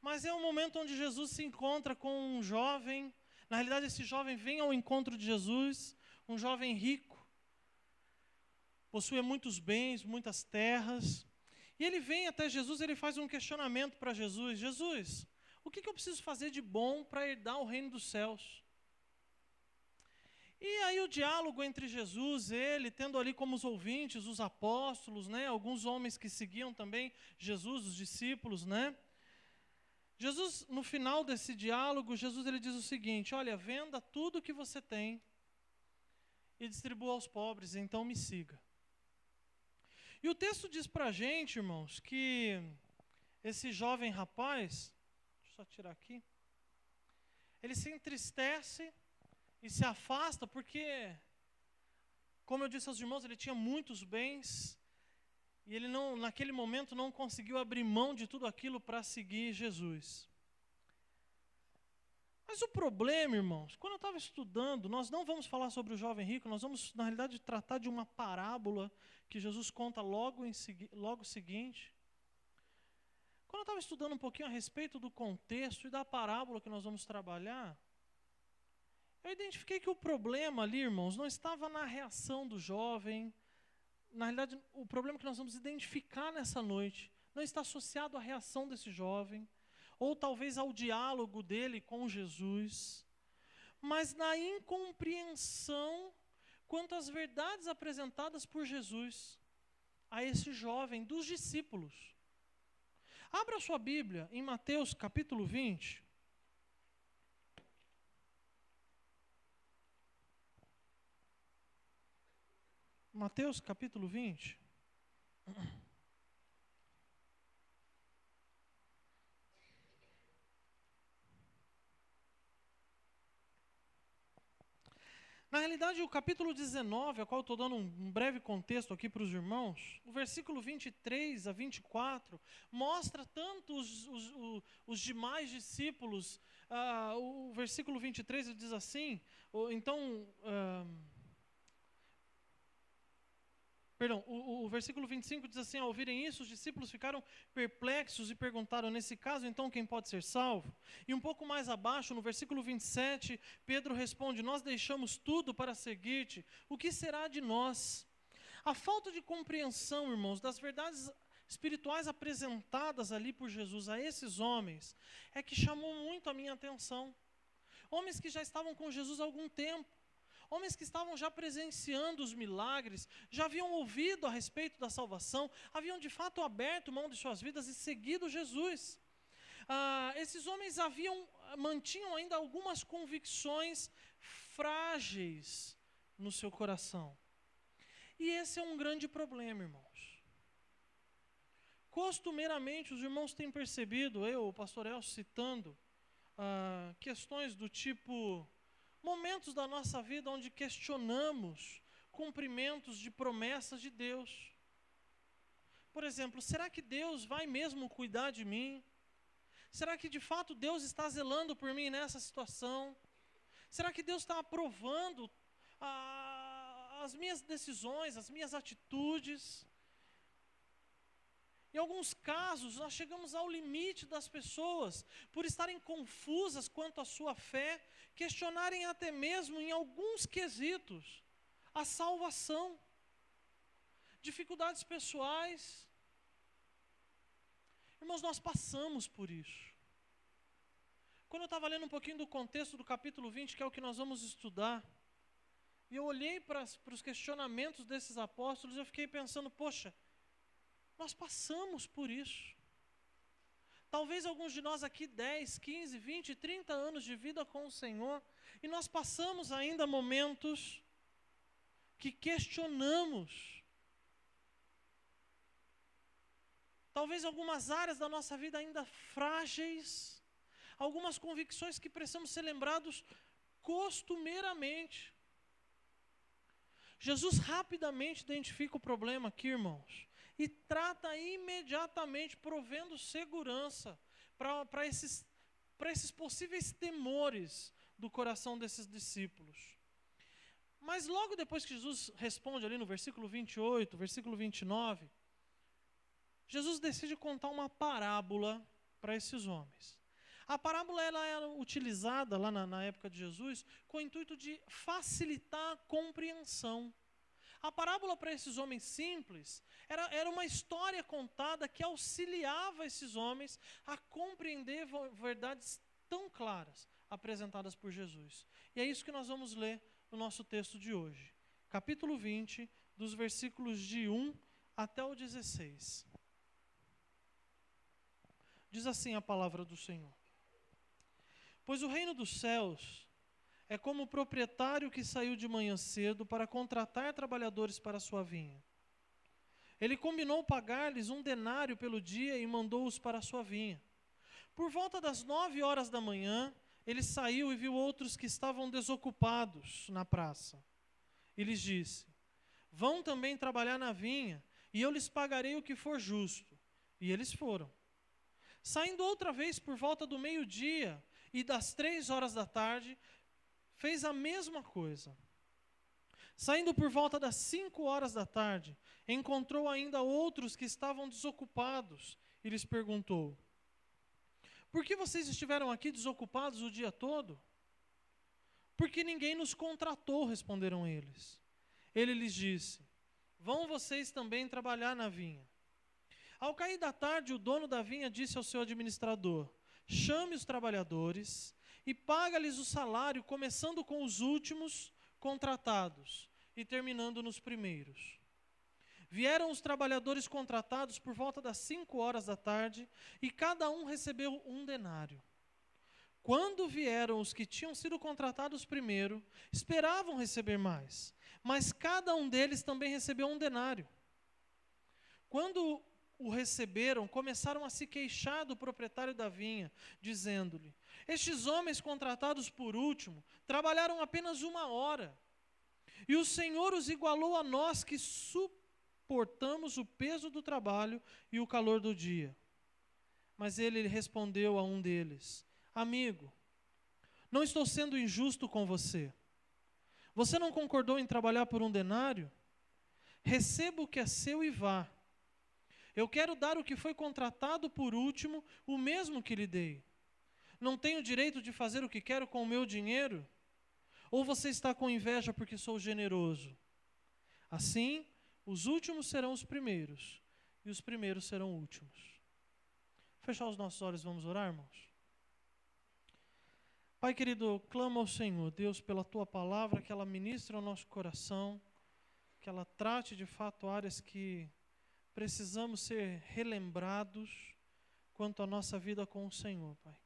Mas é um momento onde Jesus se encontra com um jovem. Na realidade, esse jovem vem ao encontro de Jesus, um jovem rico, possui muitos bens, muitas terras. E ele vem até Jesus, ele faz um questionamento para Jesus. Jesus, o que eu preciso fazer de bom para herdar o reino dos céus? E aí o diálogo entre Jesus, ele, tendo ali como os ouvintes, os apóstolos, né, alguns homens que seguiam também Jesus, os discípulos, né? Jesus, no final desse diálogo, Jesus ele diz o seguinte: olha, venda tudo que você tem e distribua aos pobres, então me siga. E o texto diz para a gente, irmãos, que esse jovem rapaz, deixa eu só tirar aqui, ele se entristece e se afasta porque, como eu disse aos irmãos, ele tinha muitos bens e ele não, naquele momento não conseguiu abrir mão de tudo aquilo para seguir Jesus. Mas o problema, irmãos, quando eu estava estudando, nós não vamos falar sobre o jovem rico, nós vamos, na realidade, tratar de uma parábola que Jesus conta logo seguinte. Quando eu estava estudando um pouquinho a respeito do contexto e da parábola que nós vamos trabalhar, eu identifiquei que o problema ali, irmãos, não estava na reação do jovem. Na realidade, o problema que nós vamos identificar nessa noite não está associado à reação desse jovem, ou talvez ao diálogo dele com Jesus, mas na incompreensão quanto às verdades apresentadas por Jesus a esse jovem dos discípulos. Abra sua Bíblia em Mateus capítulo 20. Mateus capítulo 20. Na realidade, o capítulo 19, a qual eu estou dando um breve contexto aqui para os irmãos, o versículo 23 a 24, mostra tanto os demais discípulos. O versículo 23 ele diz assim, o versículo 25 diz assim: ao ouvirem isso, os discípulos ficaram perplexos e perguntaram: nesse caso, então, quem pode ser salvo? E um pouco mais abaixo, no versículo 27, Pedro responde: nós deixamos tudo para seguir-te, o que será de nós? A falta de compreensão, irmãos, das verdades espirituais apresentadas ali por Jesus a esses homens, é que chamou muito a minha atenção. Homens que já estavam com Jesus há algum tempo, homens que estavam já presenciando os milagres, já haviam ouvido a respeito da salvação, haviam de fato aberto mão de suas vidas e seguido Jesus. Esses homens mantinham ainda algumas convicções frágeis no seu coração. E esse é um grande problema, irmãos. Costumeiramente, os irmãos têm percebido, o pastor Elcio citando, questões do tipo: momentos da nossa vida onde questionamos cumprimentos de promessas de Deus. Por exemplo, será que Deus vai mesmo cuidar de mim? Será que de fato Deus está zelando por mim nessa situação? Será que Deus está aprovando as minhas decisões, as minhas atitudes? Em alguns casos, nós chegamos ao limite das pessoas, por estarem confusas quanto à sua fé, questionarem até mesmo, em alguns quesitos, a salvação, dificuldades pessoais. Irmãos, nós passamos por isso. Quando eu estava lendo um pouquinho do contexto do capítulo 20, que é o que nós vamos estudar, e eu olhei para os questionamentos desses apóstolos, eu fiquei pensando: poxa, nós passamos por isso. Talvez alguns de nós aqui 10, 15, 20, 30 anos de vida com o Senhor, e nós passamos ainda momentos que questionamos. Talvez algumas áreas da nossa vida ainda frágeis, algumas convicções que precisamos ser lembrados costumeiramente. Jesus rapidamente identifica o problema aqui, irmãos, e trata imediatamente, provendo segurança para esses possíveis temores do coração desses discípulos. Mas logo depois que Jesus responde ali no versículo 28, versículo 29, Jesus decide contar uma parábola para esses homens. A parábola ela era utilizada lá na época de Jesus com o intuito de facilitar a compreensão. A parábola para esses homens simples era uma história contada que auxiliava esses homens a compreender verdades tão claras apresentadas por Jesus. E é isso que nós vamos ler no nosso texto de hoje. Capítulo 20, dos versículos de 1 até o 16. Diz assim a palavra do Senhor: Pois o reino dos céus é como o proprietário que saiu de manhã cedo para contratar trabalhadores para a sua vinha. Ele combinou pagar-lhes 1 denário pelo dia e mandou-os para a sua vinha. Por volta das 9 horas da manhã, ele saiu e viu outros que estavam desocupados na praça. E lhes disse: Vão também trabalhar na vinha, e eu lhes pagarei o que for justo. E eles foram. Saindo outra vez por volta do meio-dia e das 3 horas da tarde, fez a mesma coisa. Saindo por volta das 5 horas da tarde, encontrou ainda outros que estavam desocupados e lhes perguntou: Por que vocês estiveram aqui desocupados o dia todo? Porque ninguém nos contratou, responderam eles. Ele lhes disse: Vão vocês também trabalhar na vinha. Ao cair da tarde, o dono da vinha disse ao seu administrador: Chame os trabalhadores e paga-lhes o salário, começando com os últimos contratados e terminando nos primeiros. Vieram os trabalhadores contratados por volta das 5 horas da tarde, e cada um recebeu 1 denário. Quando vieram os que tinham sido contratados primeiro, esperavam receber mais, mas cada um deles também recebeu 1 denário. Quando o receberam, começaram a se queixar do proprietário da vinha, dizendo-lhe: Estes homens contratados por último trabalharam apenas 1 hora, e o Senhor os igualou a nós que suportamos o peso do trabalho e o calor do dia. Mas ele respondeu a um deles: Amigo, não estou sendo injusto com você. Você não concordou em trabalhar por 1 denário? Receba o que é seu e vá. Eu quero dar o que foi contratado por último, o mesmo que lhe dei. Não tenho direito de fazer o que quero com o meu dinheiro? Ou você está com inveja porque sou generoso? Assim, os últimos serão os primeiros, e os primeiros serão últimos. Fechar os nossos olhos, vamos orar, irmãos? Pai querido, clamo ao Senhor, Deus, pela Tua palavra, que ela ministre ao nosso coração, que ela trate de fato áreas que precisamos ser relembrados quanto à nossa vida com o Senhor, Pai.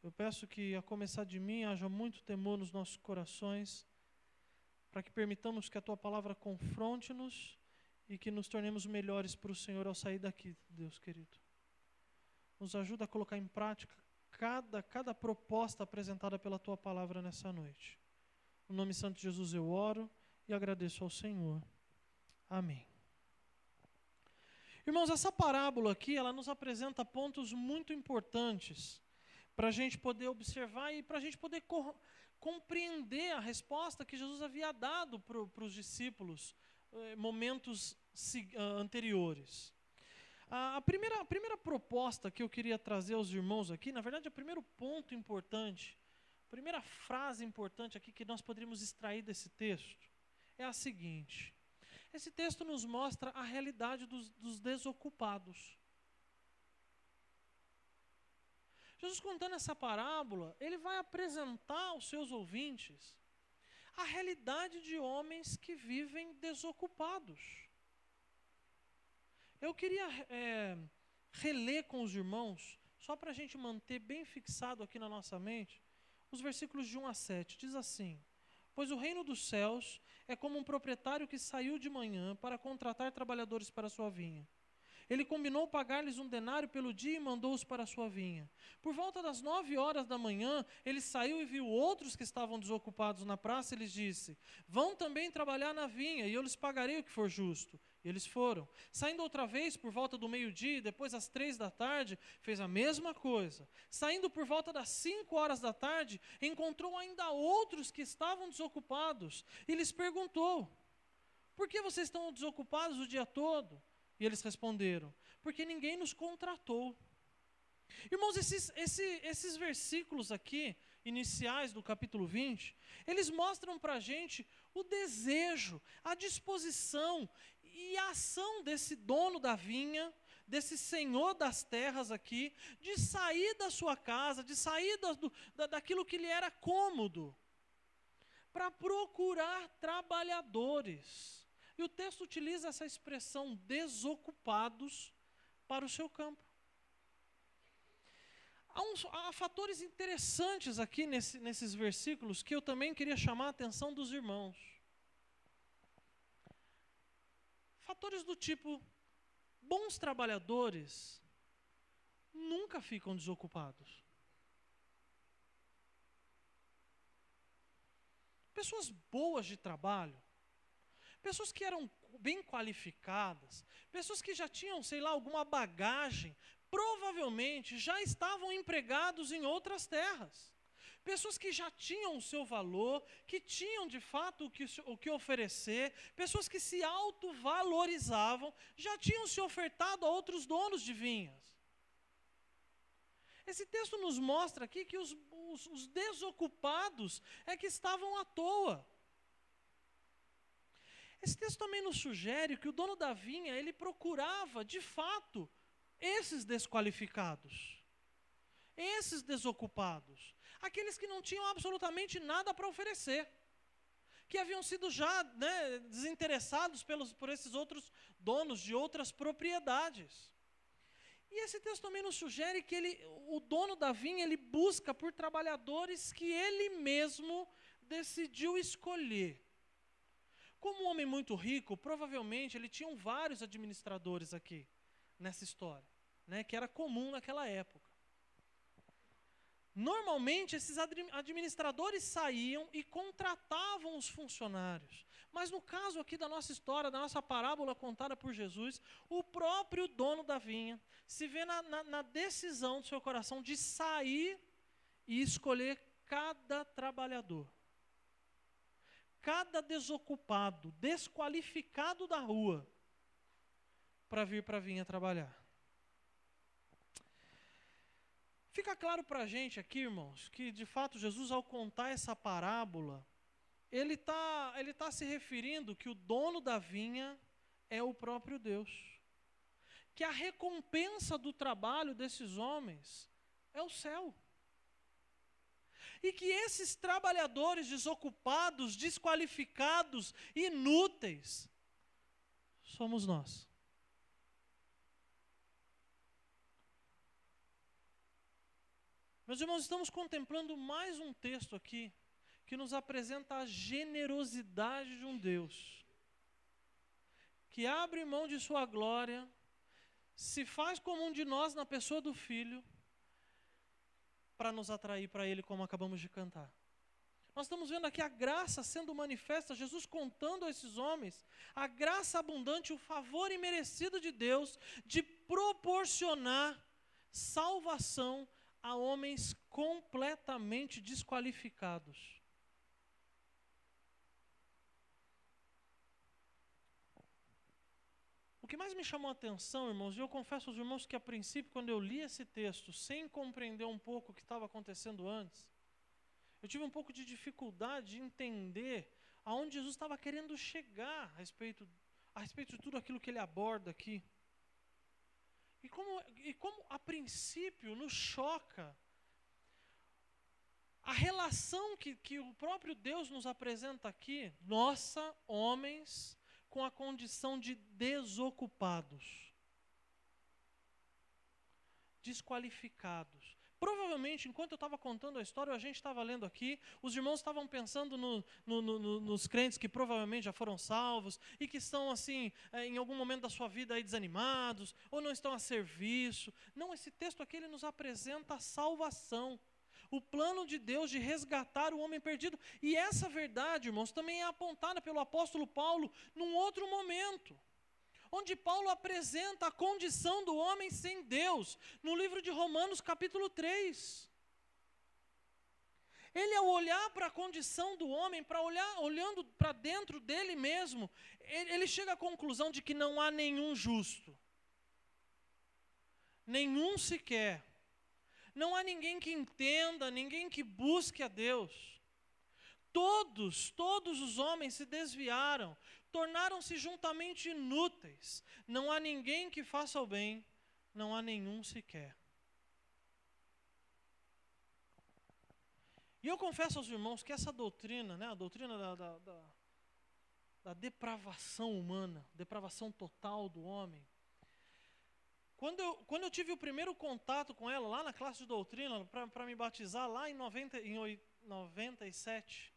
Eu peço que, a começar de mim, haja muito temor nos nossos corações, para que permitamos que a Tua palavra confronte-nos e que nos tornemos melhores para o Senhor ao sair daqui, Deus querido. Nos ajuda a colocar em prática cada proposta apresentada pela Tua palavra nessa noite. No nome santo de Jesus eu oro e agradeço ao Senhor. Amém. Irmãos, essa parábola aqui, ela nos apresenta pontos muito importantes para a gente poder observar e para a gente poder compreender a resposta que Jesus havia dado para os discípulos momentos anteriores. A primeira proposta que eu queria trazer aos irmãos aqui, na verdade, o primeiro ponto importante, a primeira frase importante aqui que nós poderíamos extrair desse texto é a seguinte: esse texto nos mostra a realidade dos desocupados. Jesus, contando essa parábola, ele vai apresentar aos seus ouvintes a realidade de homens que vivem desocupados. Eu queria reler com os irmãos, só para a gente manter bem fixado aqui na nossa mente, os versículos de 1 a 7. Diz assim: Pois o reino dos céus é como um proprietário que saiu de manhã para contratar trabalhadores para a sua vinha. Ele combinou pagar-lhes 1 denário pelo dia e mandou-os para a sua vinha. Por volta das 9 horas da manhã, ele saiu e viu outros que estavam desocupados na praça e lhes disse: Vão também trabalhar na vinha, e eu lhes pagarei o que for justo. E eles foram. Saindo outra vez por volta do meio-dia, depois às 3 da tarde, fez a mesma coisa. Saindo por volta das 5 horas da tarde, encontrou ainda outros que estavam desocupados e lhes perguntou: Por que vocês estão desocupados o dia todo? E eles responderam: Porque ninguém nos contratou. Irmãos, esses versículos aqui, iniciais do capítulo 20, eles mostram para a gente o desejo, a disposição e a ação desse dono da vinha, desse senhor das terras aqui, de sair da sua casa, de sair daquilo que lhe era cômodo, para procurar trabalhadores. E o texto utiliza essa expressão, desocupados, para o seu campo. Há fatores interessantes aqui nesses versículos que eu também queria chamar a atenção dos irmãos. Fatores do tipo, bons trabalhadores nunca ficam desocupados. Pessoas boas de trabalho, pessoas que eram bem qualificadas, pessoas que já tinham, sei lá, alguma bagagem, provavelmente já estavam empregados em outras terras. Pessoas que já tinham o seu valor, que tinham de fato o que oferecer, pessoas que se autovalorizavam, já tinham se ofertado a outros donos de vinhas. Esse texto nos mostra aqui que os desocupados é que estavam à toa. Esse texto também nos sugere que o dono da vinha, ele procurava, de fato, esses desqualificados, esses desocupados, aqueles que não tinham absolutamente nada para oferecer, que haviam sido já desinteressados por esses outros donos de outras propriedades. E esse texto também nos sugere que o dono da vinha, ele busca por trabalhadores que ele mesmo decidiu escolher. Como um homem muito rico, provavelmente ele tinha vários administradores aqui, nessa história, que era comum naquela época. Normalmente, esses administradores saíam e contratavam os funcionários. Mas no caso aqui da nossa história, da nossa parábola contada por Jesus, o próprio dono da vinha se vê na decisão do seu coração de sair e escolher cada trabalhador, cada desocupado, desqualificado da rua, para vir para a vinha trabalhar. Fica claro para a gente aqui, irmãos, que de fato Jesus, ao contar essa parábola, ele tá se referindo que o dono da vinha é o próprio Deus. Que a recompensa do trabalho desses homens é o céu. E que esses trabalhadores desocupados, desqualificados, inúteis, somos nós. Meus irmãos, estamos contemplando mais um texto aqui que nos apresenta a generosidade de um Deus que abre mão de sua glória, se faz como um de nós na pessoa do Filho, para nos atrair para Ele, como acabamos de cantar. Nós estamos vendo aqui a graça sendo manifesta, Jesus contando a esses homens a graça abundante, o favor imerecido de Deus de proporcionar salvação a homens completamente desqualificados. O que mais me chamou a atenção, irmãos, e eu confesso aos irmãos que a princípio, quando eu li esse texto, sem compreender um pouco o que estava acontecendo antes, eu tive um pouco de dificuldade de entender aonde Jesus estava querendo chegar a respeito de tudo aquilo que ele aborda aqui. E como a princípio nos choca a relação que o próprio Deus nos apresenta aqui, homens com a condição de desocupados, desqualificados. Provavelmente, enquanto eu estava contando a história, a gente estava lendo aqui, os irmãos estavam pensando nos crentes que provavelmente já foram salvos e que estão, assim, em algum momento da sua vida aí desanimados, ou não estão a serviço. Não, esse texto aqui ele nos apresenta a salvação, o plano de Deus de resgatar o homem perdido. E essa verdade, irmãos, também é apontada pelo apóstolo Paulo num outro momento, onde Paulo apresenta a condição do homem sem Deus, no livro de Romanos capítulo 3. Ele, ao olhar para a condição do homem, olhando para dentro dele mesmo, ele chega à conclusão de que não há nenhum justo, nenhum sequer. não há ninguém que entenda, ninguém que busque a Deus. Todos os homens se desviaram, tornaram-se juntamente inúteis. Não há ninguém que faça o bem, não há nenhum sequer. E eu confesso aos irmãos que essa doutrina, né, a doutrina da depravação humana, depravação total do homem, quando eu tive o primeiro contato com ela, lá na classe de doutrina, para me batizar, lá em 97,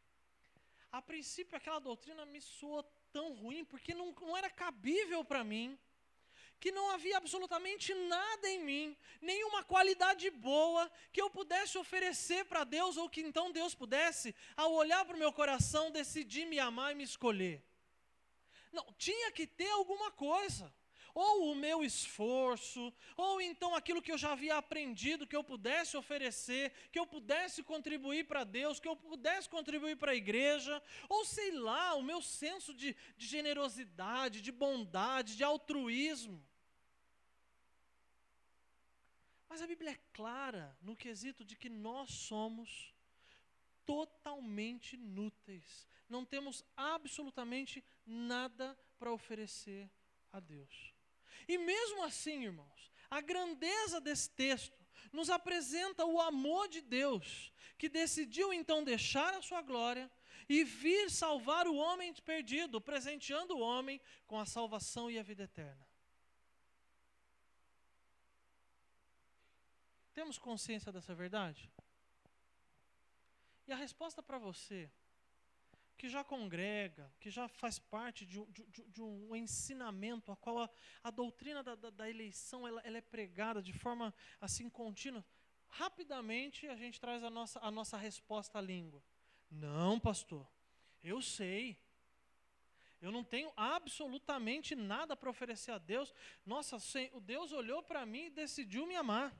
a princípio aquela doutrina me soou tão ruim, porque não era cabível para mim, que não havia absolutamente nada em mim, nenhuma qualidade boa que eu pudesse oferecer para Deus, ou que então Deus pudesse, ao olhar para o meu coração, decidir me amar e me escolher. Não, tinha que ter alguma coisa, ou o meu esforço, ou então aquilo que eu já havia aprendido, que eu pudesse oferecer, que eu pudesse contribuir para Deus, que eu pudesse contribuir para a igreja, ou sei lá, o meu senso de generosidade, de bondade, de altruísmo. Mas a Bíblia é clara no quesito de que nós somos totalmente inúteis. Não temos absolutamente nada para oferecer a Deus. E mesmo assim, irmãos, a grandeza desse texto nos apresenta o amor de Deus, que decidiu então deixar a sua glória e vir salvar o homem perdido, presenteando o homem com a salvação e a vida eterna. Temos consciência dessa verdade? E a resposta para você, que já congrega, que já faz parte de um ensinamento, a qual a doutrina da eleição ela é pregada de forma assim contínua, rapidamente a gente traz a nossa resposta à língua. Não, pastor, eu sei. Eu não tenho absolutamente nada para oferecer a Deus. Nossa, o Deus olhou para mim e decidiu me amar.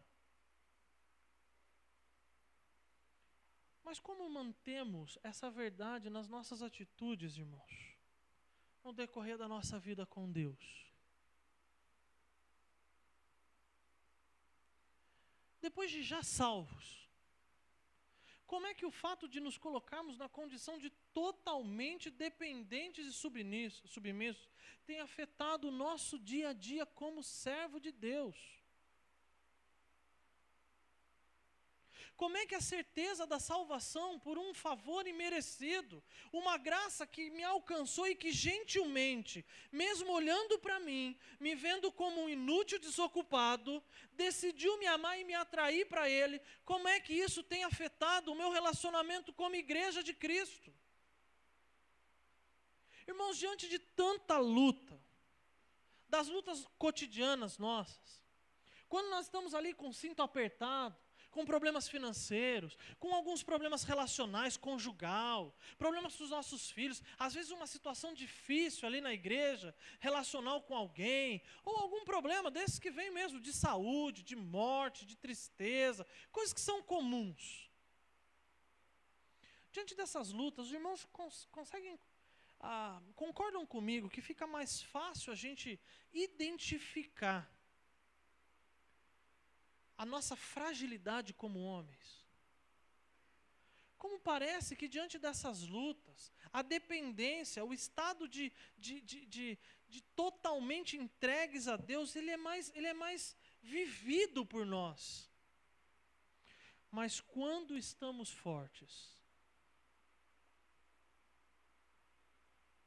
Mas como mantemos essa verdade nas nossas atitudes, irmãos, no decorrer da nossa vida com Deus? Depois de já salvos, como é que o fato de nos colocarmos na condição de totalmente dependentes e submissos tem afetado o nosso dia a dia como servo de Deus? Como é que a certeza da salvação por um favor imerecido, uma graça que me alcançou e que gentilmente, mesmo olhando para mim, me vendo como um inútil desocupado, decidiu me amar e me atrair para Ele, como é que isso tem afetado o meu relacionamento como igreja de Cristo? Irmãos, diante de tanta luta, das lutas cotidianas nossas, quando nós estamos ali com o cinto apertado, com problemas financeiros, com alguns problemas relacionais, conjugal, problemas com os nossos filhos, às vezes uma situação difícil ali na igreja, relacional com alguém, ou algum problema desses que vem mesmo de saúde, de morte, de tristeza, coisas que são comuns. Diante dessas lutas, os irmãos concordam comigo que fica mais fácil a gente identificar a nossa fragilidade como homens. Como parece que diante dessas lutas, a dependência, o estado de totalmente entregues a Deus, ele é mais vivido por nós. Mas quando estamos fortes,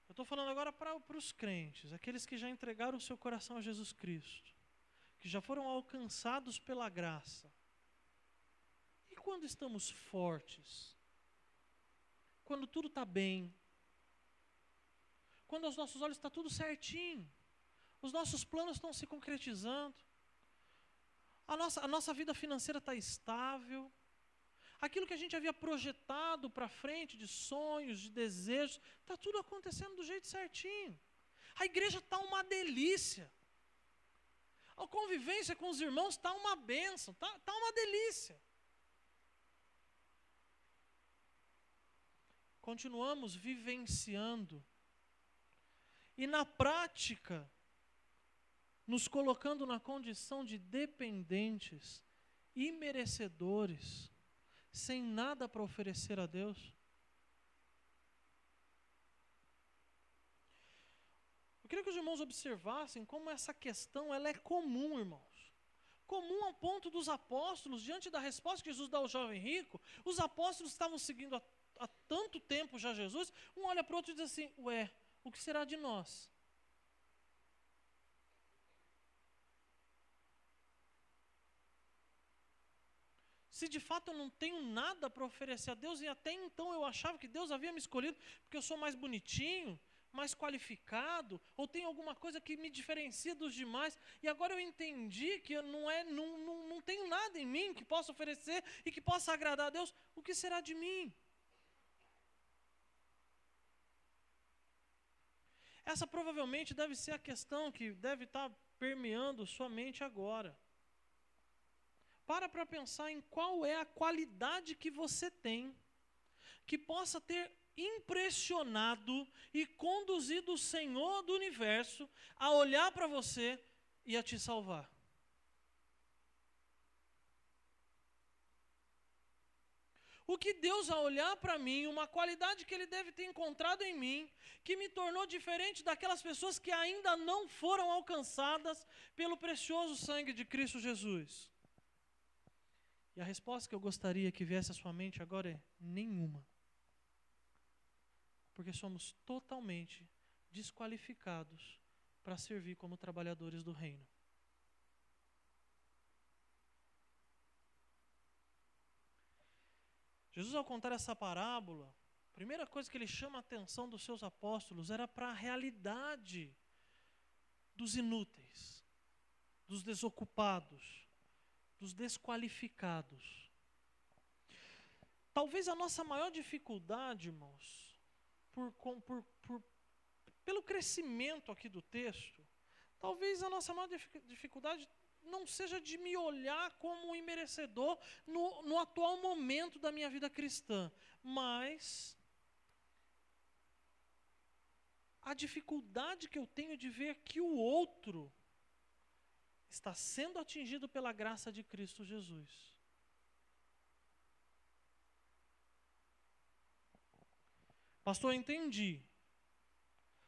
eu estou falando agora para os crentes, aqueles que já entregaram o seu coração a Jesus Cristo, que já foram alcançados pela graça. E quando estamos fortes? Quando tudo está bem? Quando aos nossos olhos está tudo certinho? Os nossos planos estão se concretizando? A nossa vida financeira está estável? Aquilo que a gente havia projetado para frente, de sonhos, de desejos, está tudo acontecendo do jeito certinho. A igreja está uma delícia. A convivência com os irmãos está uma bênção, está uma delícia. Continuamos vivenciando e na prática nos colocando na condição de dependentes imerecedores, sem nada para oferecer a Deus? Eu queria que os irmãos observassem como essa questão ela é comum, irmãos. Comum ao ponto dos apóstolos, diante da resposta que Jesus dá ao jovem rico, os apóstolos estavam seguindo há tanto tempo já Jesus, um olha para o outro e diz assim, ué, o que será de nós? Se de fato eu não tenho nada para oferecer a Deus, e até então eu achava que Deus havia me escolhido porque eu sou mais bonitinho, mais qualificado, ou tem alguma coisa que me diferencia dos demais, e agora eu entendi que eu não tenho nada em mim que possa oferecer e que possa agradar a Deus, o que será de mim? Essa provavelmente deve ser a questão que deve estar permeando sua mente agora. Para pensar em qual é a qualidade que você tem, que possa ter impressionado e conduzido o Senhor do universo a olhar para você e a te salvar. O que Deus, ao olhar para mim, uma qualidade que Ele deve ter encontrado em mim, que me tornou diferente daquelas pessoas que ainda não foram alcançadas pelo precioso sangue de Cristo Jesus. E a resposta que eu gostaria que viesse à sua mente agora é nenhuma. Porque somos totalmente desqualificados para servir como trabalhadores do reino. Jesus, ao contar essa parábola, a primeira coisa que ele chama a atenção dos seus apóstolos era para a realidade dos inúteis, dos desocupados, dos desqualificados. Talvez a nossa maior dificuldade, irmãos, pelo crescimento aqui do texto, talvez a nossa maior dificuldade não seja de me olhar como um imerecedor no atual momento da minha vida cristã, mas a dificuldade que eu tenho de ver que o outro está sendo atingido pela graça de Cristo Jesus. Pastor, eu entendi.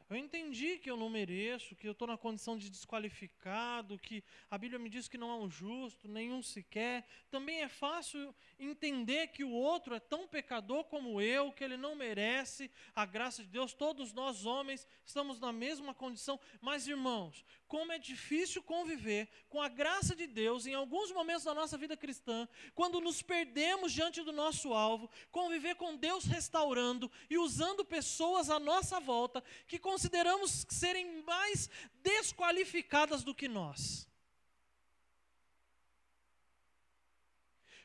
Eu entendi que eu não mereço, que eu estou na condição de desqualificado, que a Bíblia me diz que não há um justo, nenhum sequer. Também é fácil entender que o outro é tão pecador como eu, que ele não merece a graça de Deus. Todos nós, homens, estamos na mesma condição. Mas, irmãos, como é difícil conviver com a graça de Deus em alguns momentos da nossa vida cristã, quando nos perdemos diante do nosso alvo, conviver com Deus restaurando e usando pessoas à nossa volta que consideramos serem mais desqualificadas do que nós.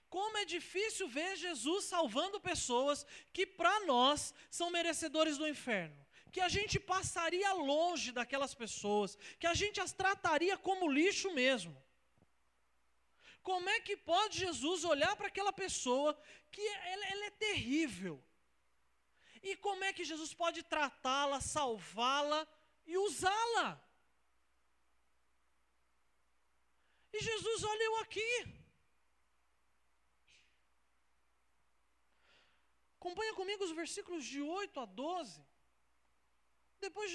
Como é difícil ver Jesus salvando pessoas que para nós são merecedores do inferno. Que a gente passaria longe daquelas pessoas, que a gente as trataria como lixo mesmo. Como é que pode Jesus olhar para aquela pessoa que ela é terrível? E como é que Jesus pode tratá-la, salvá-la e usá-la? E Jesus olha eu aqui. Acompanha comigo os versículos de 8 a 12. Depois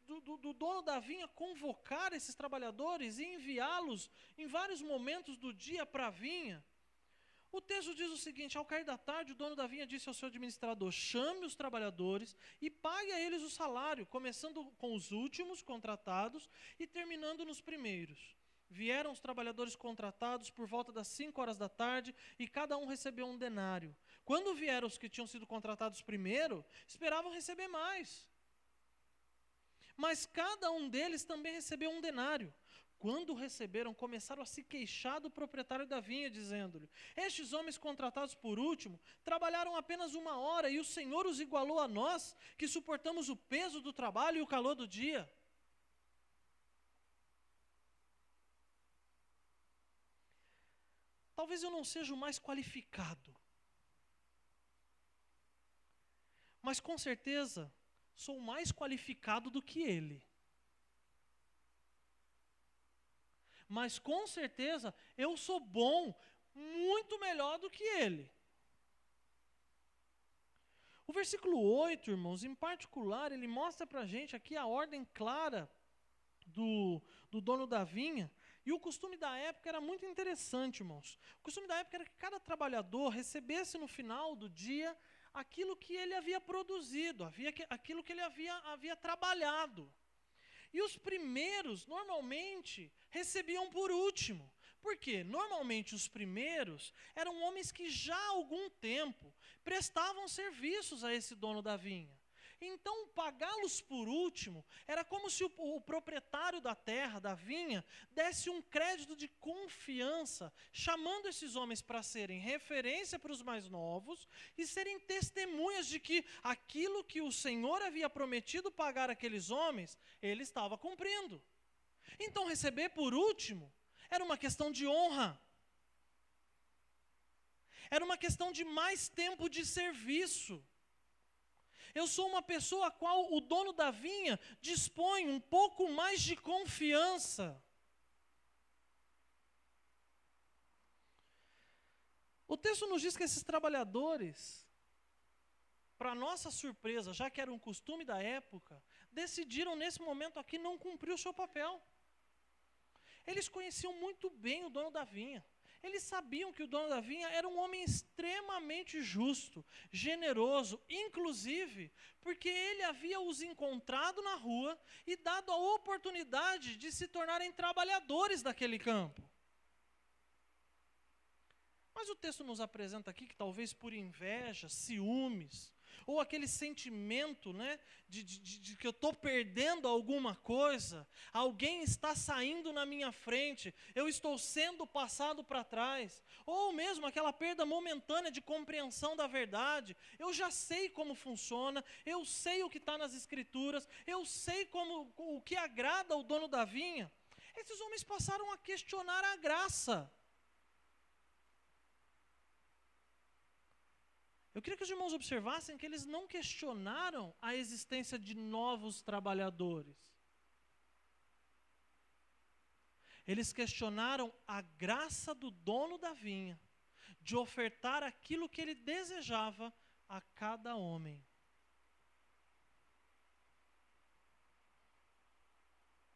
do dono da vinha convocar esses trabalhadores e enviá-los em vários momentos do dia para a vinha, o texto diz o seguinte: ao cair da tarde, o dono da vinha disse ao seu administrador: chame os trabalhadores e pague a eles o salário, começando com os últimos contratados e terminando nos primeiros. Vieram os trabalhadores contratados por volta das 5 horas da tarde e cada um recebeu um denário. Quando vieram os que tinham sido contratados primeiro, esperavam receber mais. Mas cada um deles também recebeu um denário. Quando receberam, começaram a se queixar do proprietário da vinha, dizendo-lhe: estes homens contratados por último trabalharam apenas 1 hora e o Senhor os igualou a nós, que suportamos o peso do trabalho e o calor do dia. Talvez eu não seja o mais qualificado, mas com certeza sou mais qualificado do que ele. Mas com certeza eu sou bom muito melhor do que ele. O versículo 8, irmãos, em particular, ele mostra para a gente aqui a ordem clara do dono da vinha. E o costume da época era muito interessante, irmãos. O costume da época era que cada trabalhador recebesse no final do dia aquilo que ele havia produzido, aquilo que ele havia trabalhado. E os primeiros, normalmente, recebiam por último. Por quê? Normalmente os primeiros eram homens que já há algum tempo prestavam serviços a esse dono da vinha. Então, pagá-los por último era como se o proprietário da terra, da vinha, desse um crédito de confiança, chamando esses homens para serem referência para os mais novos e serem testemunhas de que aquilo que o Senhor havia prometido pagar aqueles homens, ele estava cumprindo. Então, receber por último era uma questão de honra. Era uma questão de mais tempo de serviço. Eu sou uma pessoa a qual o dono da vinha dispõe um pouco mais de confiança. O texto nos diz que esses trabalhadores, para nossa surpresa, já que era um costume da época, decidiram nesse momento aqui não cumprir o seu papel. Eles conheciam muito bem o dono da vinha. Eles sabiam que o dono da vinha era um homem extremamente justo, generoso, inclusive porque ele havia os encontrado na rua e dado a oportunidade de se tornarem trabalhadores daquele campo. Mas o texto nos apresenta aqui que talvez por inveja, ciúmes, ou aquele sentimento, né, de que eu estou perdendo alguma coisa, alguém está saindo na minha frente, eu estou sendo passado para trás, ou mesmo aquela perda momentânea de compreensão da verdade, eu já sei como funciona, eu sei o que está nas Escrituras, eu sei o que agrada ao dono da vinha. Esses homens passaram a questionar a graça. Eu queria que os irmãos observassem que eles não questionaram a existência de novos trabalhadores. Eles questionaram a graça do dono da vinha, de ofertar aquilo que ele desejava a cada homem.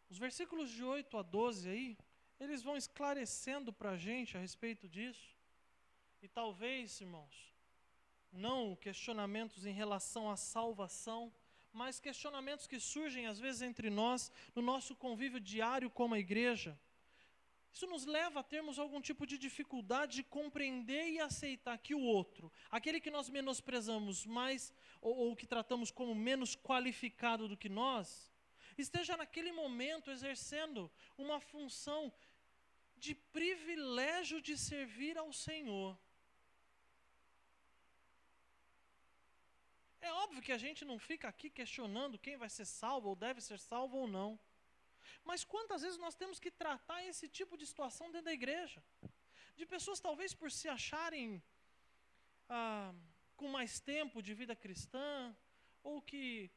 Os versículos de 8 a 12 aí, eles vão esclarecendo para a gente a respeito disso. E talvez, irmãos, não questionamentos em relação à salvação, mas questionamentos que surgem às vezes entre nós, no nosso convívio diário como a igreja. Isso nos leva a termos algum tipo de dificuldade de compreender e aceitar que o outro, aquele que nós menosprezamos mais, ou que tratamos como menos qualificado do que nós, esteja naquele momento exercendo uma função de privilégio de servir ao Senhor. É óbvio que a gente não fica aqui questionando quem vai ser salvo ou deve ser salvo ou não. Mas quantas vezes nós temos que tratar esse tipo de situação dentro da igreja? De pessoas talvez por se acharem com mais tempo de vida cristã, ou que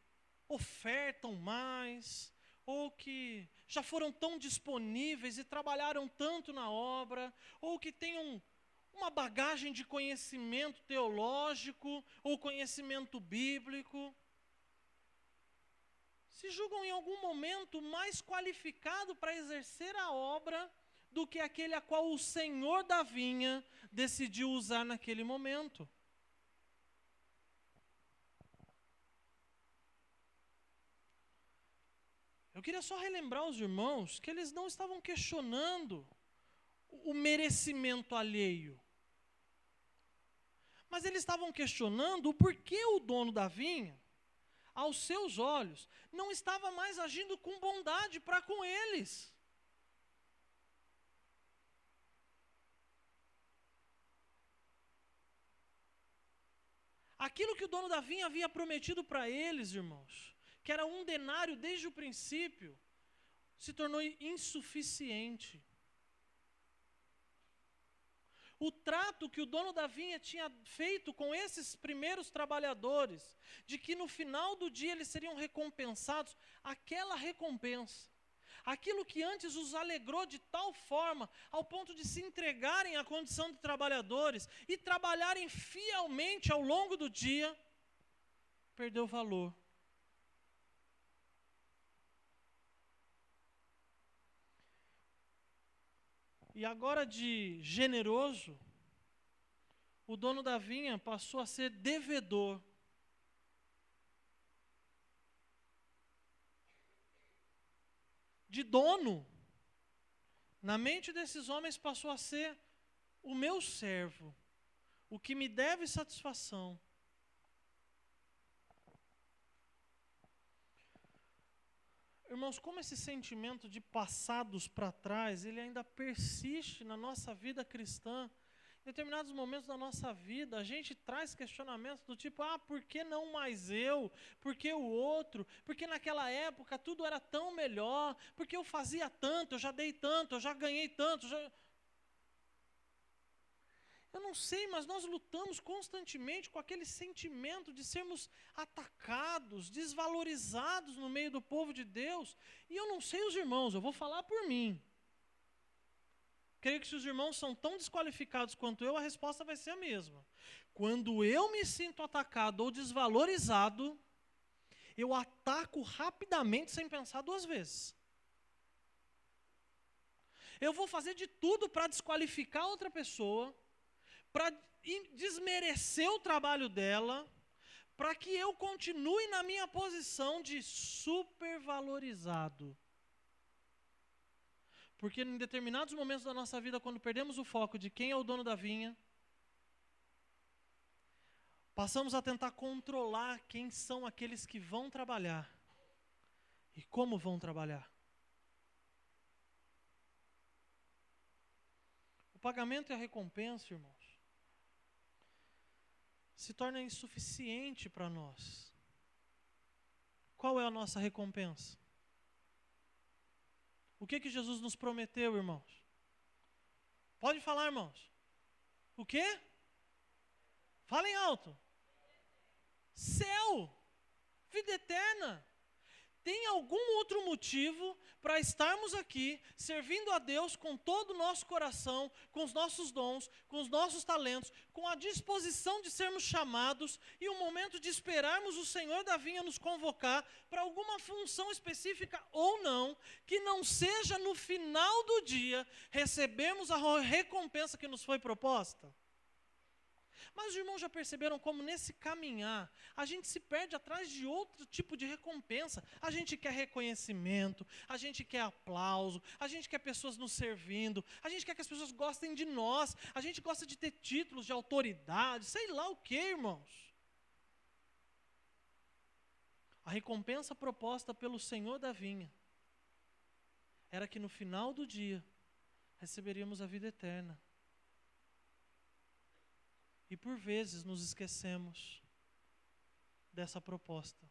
ofertam mais, ou que já foram tão disponíveis e trabalharam tanto na obra, ou que tenham uma bagagem de conhecimento teológico ou conhecimento bíblico, se julgam em algum momento mais qualificado para exercer a obra do que aquele a qual o Senhor da vinha decidiu usar naquele momento. Eu queria só relembrar aos irmãos que eles não estavam questionando o merecimento alheio. Mas eles estavam questionando o porquê o dono da vinha, aos seus olhos, não estava mais agindo com bondade para com eles. Aquilo que o dono da vinha havia prometido para eles, irmãos, que era 1 denário desde o princípio, se tornou insuficiente. O trato que o dono da vinha tinha feito com esses primeiros trabalhadores, de que no final do dia eles seriam recompensados, aquela recompensa, aquilo que antes os alegrou de tal forma, ao ponto de se entregarem à condição de trabalhadores e trabalharem fielmente ao longo do dia, perdeu valor. E agora, de generoso, o dono da vinha passou a ser devedor. De dono, na mente desses homens passou a ser o meu servo, o que me deve satisfação. Irmãos, como esse sentimento de passados para trás, ele ainda persiste na nossa vida cristã. Em determinados momentos da nossa vida, a gente traz questionamentos do tipo, por que não mais eu? Por que o outro? Porque naquela época tudo era tão melhor? Porque eu fazia tanto, eu já dei tanto, eu já ganhei tanto, Eu não sei, mas nós lutamos constantemente com aquele sentimento de sermos atacados, desvalorizados no meio do povo de Deus. E eu não sei os irmãos, eu vou falar por mim. Creio que se os irmãos são tão desqualificados quanto eu, a resposta vai ser a mesma. Quando eu me sinto atacado ou desvalorizado, eu ataco rapidamente sem pensar duas vezes. Eu vou fazer de tudo para desqualificar outra pessoa, para desmerecer o trabalho dela, para que eu continue na minha posição de supervalorizado. Porque em determinados momentos da nossa vida, quando perdemos o foco de quem é o dono da vinha, passamos a tentar controlar quem são aqueles que vão trabalhar e como vão trabalhar. O pagamento e a recompensa, irmãos, se torna insuficiente para nós. Qual é a nossa recompensa? O que Jesus nos prometeu, irmãos? Pode falar, irmãos. O quê? Falem alto. Céu, vida eterna. Tem algum outro motivo para estarmos aqui, servindo a Deus com todo o nosso coração, com os nossos dons, com os nossos talentos, com a disposição de sermos chamados e o momento de esperarmos o Senhor da vinha nos convocar para alguma função específica ou não, que não seja no final do dia recebermos a recompensa que nos foi proposta? Mas os irmãos já perceberam como nesse caminhar, a gente se perde atrás de outro tipo de recompensa. A gente quer reconhecimento, a gente quer aplauso, a gente quer pessoas nos servindo, a gente quer que as pessoas gostem de nós, a gente gosta de ter títulos de autoridade, sei lá o que, irmãos. A recompensa proposta pelo Senhor da vinha era que no final do dia receberíamos a vida eterna. E por vezes nos esquecemos dessa proposta.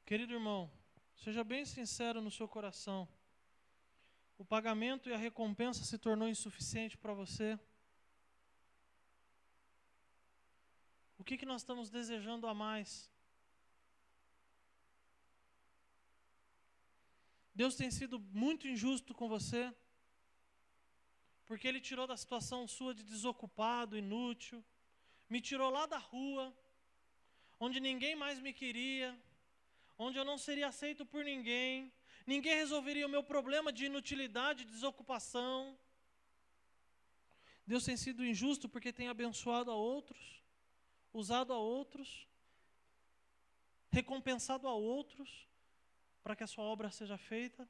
Querido irmão, seja bem sincero no seu coração. O pagamento e a recompensa se tornou insuficiente para você? O que nós estamos desejando a mais? Deus tem sido muito injusto com você, porque Ele tirou da situação sua de desocupado, inútil, me tirou lá da rua, onde ninguém mais me queria, onde eu não seria aceito por ninguém, ninguém resolveria o meu problema de inutilidade, de desocupação. Deus tem sido injusto porque tem abençoado a outros, usado a outros, recompensado a outros, para que a sua obra seja feita.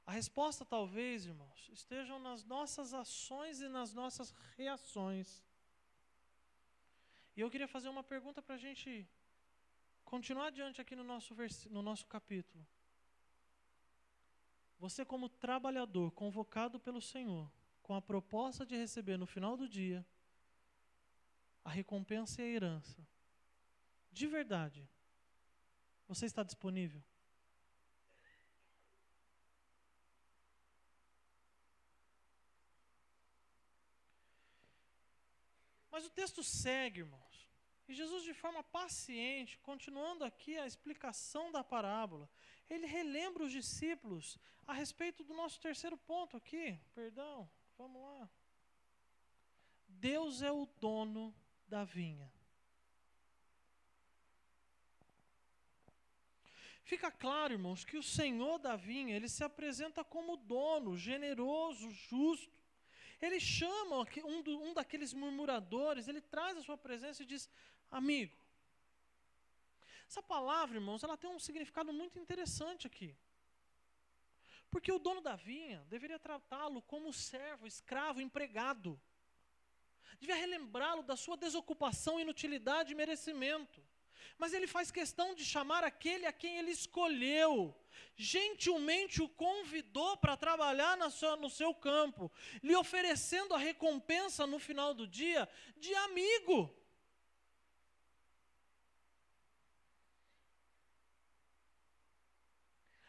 A resposta talvez, irmãos, estejam nas nossas ações e nas nossas reações. E eu queria fazer uma pergunta para a gente continuar adiante aqui no nosso capítulo. Você, como trabalhador convocado pelo Senhor, com a proposta de receber no final do dia a recompensa e a herança, de verdade, você está disponível? Mas o texto segue, irmãos. E Jesus, de forma paciente, continuando aqui a explicação da parábola, ele relembra os discípulos a respeito do nosso terceiro ponto aqui. Perdão, vamos lá. Deus é o dono da vinha. Fica claro, irmãos, que o Senhor da vinha, ele se apresenta como dono, generoso, justo. Ele chama um daqueles murmuradores, ele traz a sua presença e diz: amigo. Essa palavra, irmãos, ela tem um significado muito interessante aqui. Porque o dono da vinha deveria tratá-lo como servo, escravo, empregado. Devia relembrá-lo da sua desocupação, inutilidade e merecimento. Mas ele faz questão de chamar aquele a quem ele escolheu, gentilmente o convidou para trabalhar no seu campo, lhe oferecendo a recompensa no final do dia de amigo.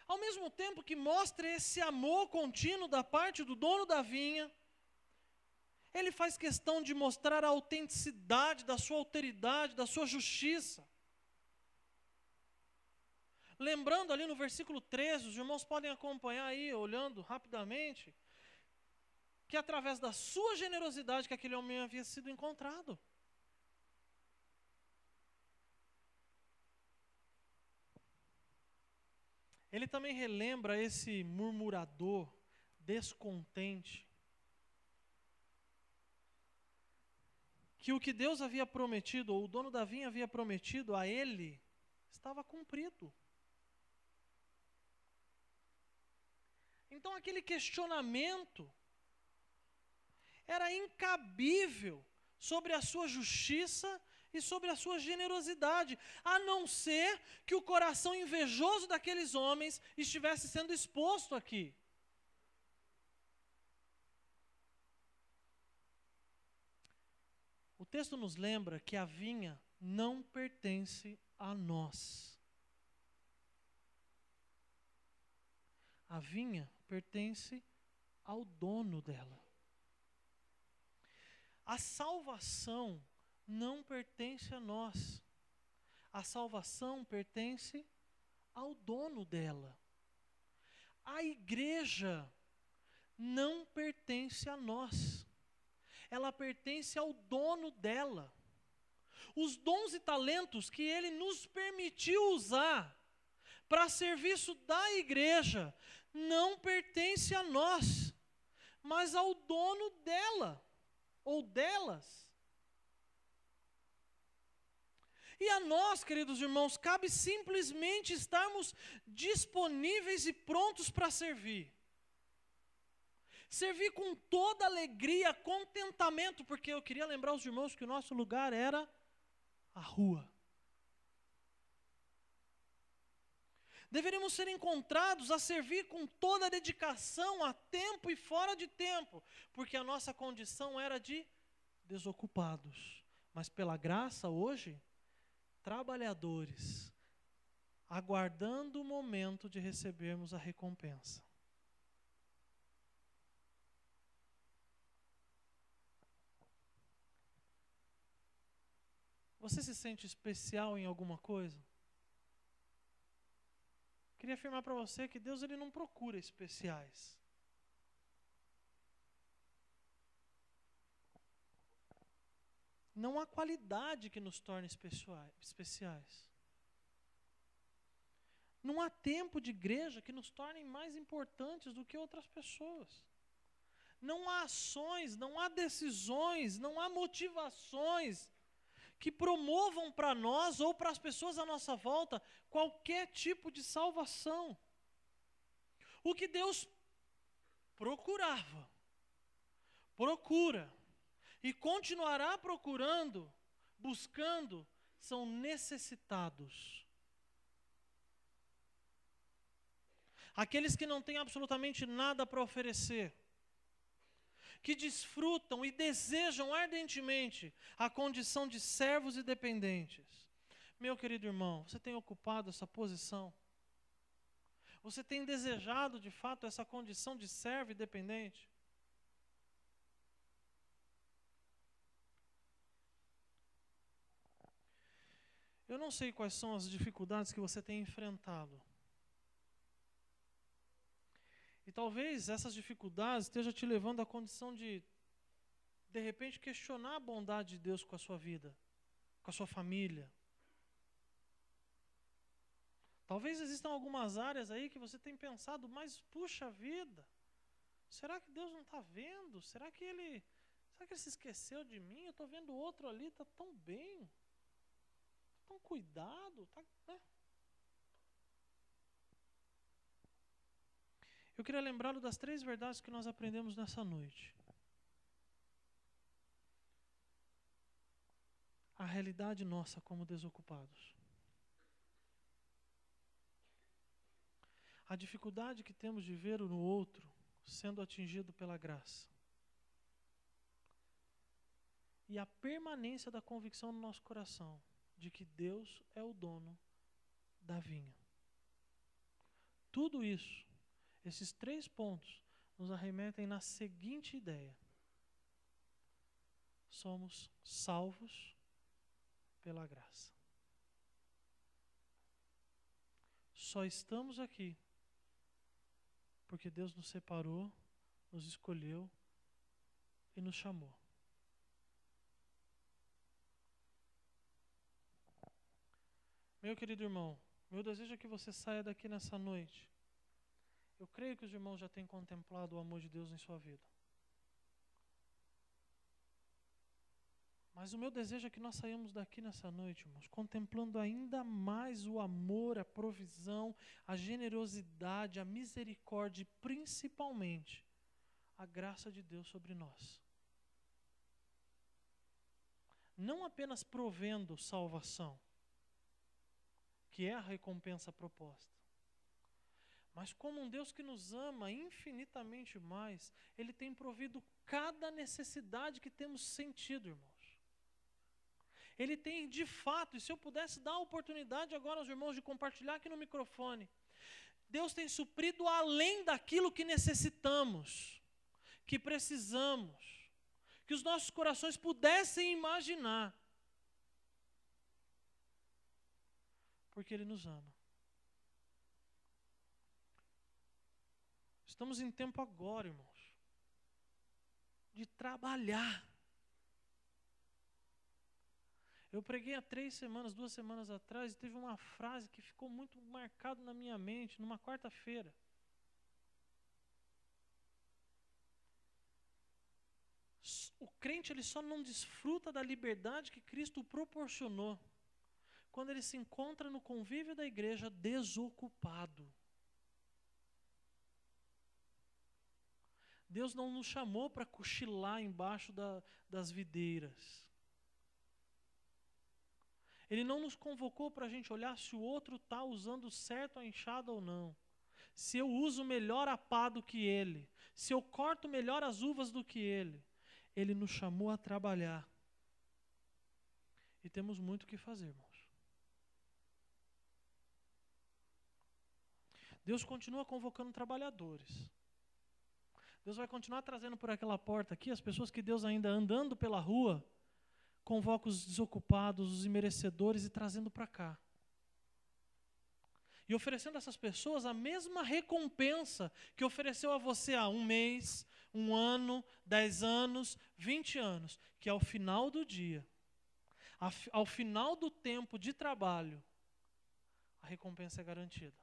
Ao mesmo tempo que mostra esse amor contínuo da parte do dono da vinha, ele faz questão de mostrar a autenticidade da sua alteridade, da sua justiça. Lembrando ali no versículo 13, os irmãos podem acompanhar aí, olhando rapidamente, que através da sua generosidade que aquele homem havia sido encontrado. Ele também relembra esse murmurador, descontente, que o que Deus havia prometido, ou o dono da vinha havia prometido a ele, estava cumprido. Então aquele questionamento era incabível sobre a sua justiça e sobre a sua generosidade, a não ser que o coração invejoso daqueles homens estivesse sendo exposto aqui. O texto nos lembra que a vinha não pertence a nós. A vinha pertence ao dono dela. A salvação não pertence a nós. A salvação pertence ao dono dela. A igreja não pertence a nós. Ela pertence ao dono dela. Os dons e talentos que ele nos permitiu usar para serviço da igreja não pertence a nós, mas ao dono dela ou delas. E a nós, queridos irmãos, cabe simplesmente estarmos disponíveis e prontos para servir. Servir com toda alegria, contentamento, porque eu queria lembrar os irmãos que o nosso lugar era a rua. Deveríamos ser encontrados a servir com toda a dedicação, a tempo e fora de tempo, porque a nossa condição era de desocupados. Mas pela graça, hoje, trabalhadores, aguardando o momento de recebermos a recompensa. Você se sente especial em alguma coisa? Queria afirmar para você que Deus ele não procura especiais. Não há qualidade que nos torne especiais. Não há tempo de igreja que nos tornem mais importantes do que outras pessoas. Não há ações, não há decisões, não há motivações que promovam para nós ou para as pessoas à nossa volta qualquer tipo de salvação. O que Deus procurava, procura e continuará procurando, buscando, são necessitados. Aqueles que não têm absolutamente nada para oferecer, que desfrutam e desejam ardentemente a condição de servos e dependentes. Meu querido irmão, você tem ocupado essa posição? Você tem desejado de fato essa condição de servo e dependente? Eu não sei quais são as dificuldades que você tem enfrentado. E talvez essas dificuldades estejam te levando à condição de repente, questionar a bondade de Deus com a sua vida, com a sua família. Talvez existam algumas áreas aí que você tem pensado, mas puxa vida, será que Deus não está vendo? Será que Ele se esqueceu de mim? Eu estou vendo outro ali, está tão bem, tá tão cuidado. Né? Eu queria lembrá-lo das 3 verdades que nós aprendemos nessa noite. A realidade nossa como desocupados. A dificuldade que temos de ver no outro sendo atingido pela graça. E a permanência da convicção no nosso coração de que Deus é o dono da vinha. Tudo isso, esses 3 pontos, nos arremetem na seguinte ideia: somos salvos pela graça. Só estamos aqui porque Deus nos separou, nos escolheu e nos chamou. Meu querido irmão, meu desejo é que você saia daqui nessa noite. Eu creio que os irmãos já têm contemplado o amor de Deus em sua vida. Mas o meu desejo é que nós saímos daqui nessa noite, irmãos, contemplando ainda mais o amor, a provisão, a generosidade, a misericórdia e principalmente a graça de Deus sobre nós. Não apenas provendo salvação, que é a recompensa proposta, mas como um Deus que nos ama infinitamente mais, Ele tem provido cada necessidade que temos sentido, irmãos. Ele tem de fato, e se eu pudesse dar a oportunidade agora aos irmãos de compartilhar aqui no microfone, Deus tem suprido além daquilo que necessitamos, que precisamos, que os nossos corações pudessem imaginar. Porque Ele nos ama. Estamos em tempo agora, irmãos, de trabalhar. Eu preguei há 2 semanas atrás, e teve uma frase que ficou muito marcada na minha mente, numa quarta-feira. O crente, ele só não desfruta da liberdade que Cristo proporcionou quando ele se encontra no convívio da igreja desocupado. Deus não nos chamou para cochilar embaixo das videiras. Ele não nos convocou para a gente olhar se o outro está usando certo a enxada ou não. Se eu uso melhor a pá do que ele. Se eu corto melhor as uvas do que ele. Ele nos chamou a trabalhar. E temos muito o que fazer, irmãos. Deus continua convocando trabalhadores. Deus vai continuar trazendo por aquela porta aqui as pessoas que Deus ainda andando pela rua convoca os desocupados, os imerecedores e trazendo para cá. E oferecendo a essas pessoas a mesma recompensa que ofereceu a você há 1 mês, 1 ano, 10 anos, 20 anos, que ao final do dia, ao final do tempo de trabalho, a recompensa é garantida.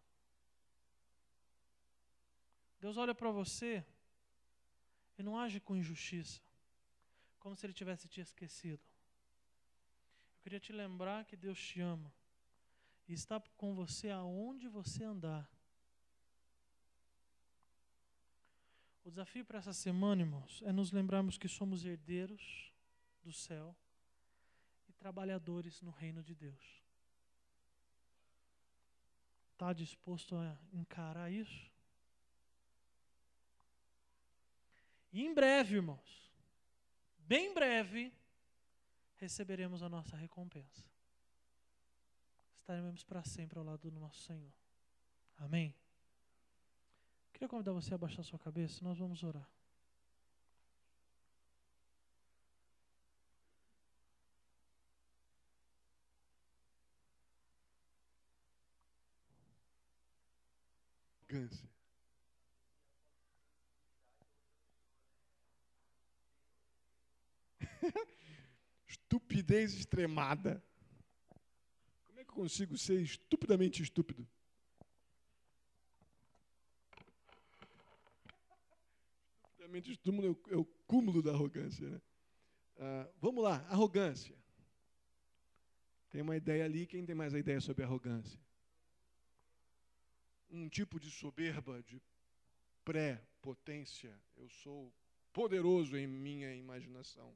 Deus olha para você e não age com injustiça, como se Ele tivesse te esquecido. Eu queria te lembrar que Deus te ama e está com você aonde você andar. O desafio para essa semana, irmãos, é nos lembrarmos que somos herdeiros do céu e trabalhadores no reino de Deus. Está disposto a encarar isso? E em breve, irmãos, bem breve, receberemos a nossa recompensa. Estaremos para sempre ao lado do nosso Senhor. Amém? Queria convidar você a abaixar sua cabeça, nós vamos orar. Arrogância. Estupidez extremada. Como é que eu consigo ser estupidamente estúpido? Estupidamente estúpido é o cúmulo da arrogância, né? Vamos lá, arrogância. Tem uma ideia ali, quem tem mais a ideia sobre arrogância? Um tipo de soberba, de pré-potência. Eu sou poderoso em minha imaginação.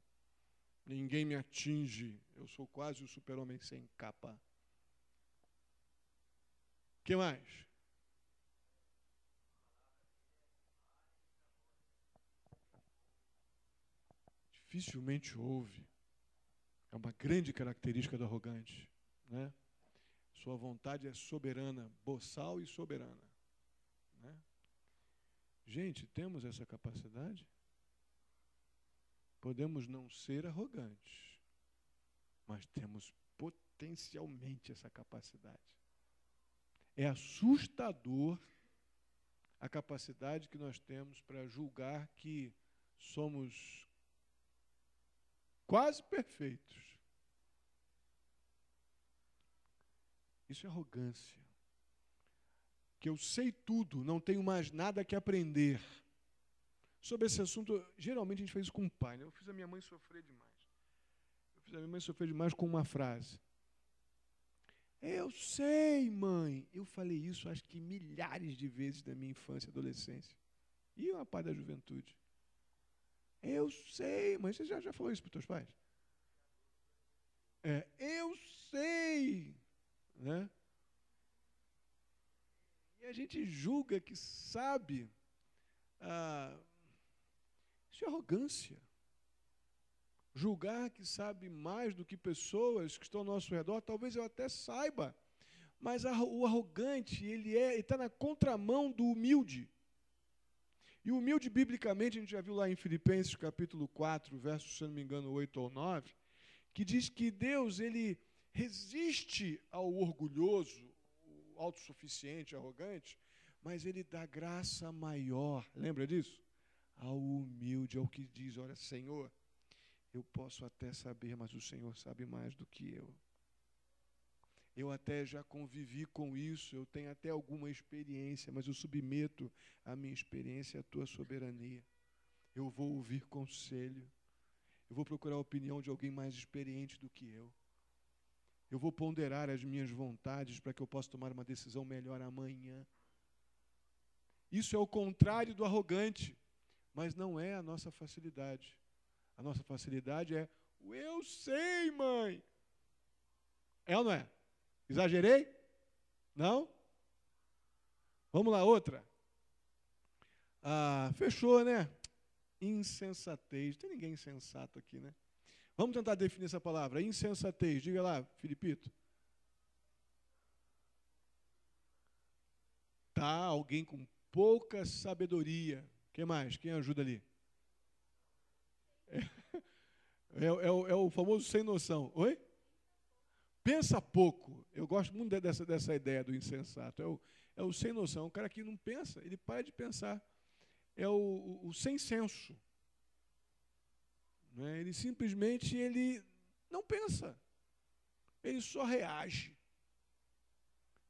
Ninguém me atinge. Eu sou quase o super-homem sem capa. O que mais? Dificilmente ouve. É uma grande característica do arrogante, né? Sua vontade é soberana, boçal e soberana, né? Gente, temos essa capacidade? Podemos não ser arrogantes, mas temos potencialmente essa capacidade. É assustador a capacidade que nós temos para julgar que somos quase perfeitos. Isso é arrogância. Que eu sei tudo, não tenho mais nada que aprender. Sobre esse assunto, geralmente a gente faz isso com o pai, né? Eu fiz a minha mãe sofrer demais. Eu fiz a minha mãe sofrer demais com uma frase. Eu sei, mãe. Eu falei isso acho que milhares de vezes na minha infância e adolescência. E uma parte da juventude. Eu sei, mãe. Você já falou isso para os teus pais? Eu sei. Né? E a gente julga que sabe. Isso é arrogância. Julgar que sabe mais do que pessoas que estão ao nosso redor, talvez eu até saiba, mas o arrogante, ele está na contramão do humilde. E o humilde, biblicamente, a gente já viu lá em Filipenses capítulo 4, versos, se não me engano, 8 ou 9, que diz que Deus, ele resiste ao orgulhoso, o autossuficiente, arrogante, mas ele dá graça maior, lembra disso? Ao humilde, ao que diz, olha, Senhor, eu posso até saber, mas o Senhor sabe mais do que eu. Eu até já convivi com isso, eu tenho até alguma experiência, mas eu submeto a minha experiência à tua soberania. Eu vou ouvir conselho, eu vou procurar a opinião de alguém mais experiente do que eu. Eu vou ponderar as minhas vontades para que eu possa tomar uma decisão melhor amanhã. Isso é o contrário do arrogante, mas não é a nossa facilidade. A nossa facilidade é o eu sei, mãe. É ou não é? Exagerei? Não? Vamos lá, outra. Fechou, né? Insensatez. Não tem ninguém insensato aqui, né? Vamos tentar definir essa palavra. Insensatez. Diga lá, Filipito. Tá, alguém com pouca sabedoria. Quem mais? Quem ajuda ali? É o famoso sem noção. Oi? Pensa pouco. Eu gosto muito dessa ideia do insensato. É o sem noção. O cara que não pensa, ele para de pensar. É o sem senso. Não é? Ele simplesmente não pensa. Ele só reage.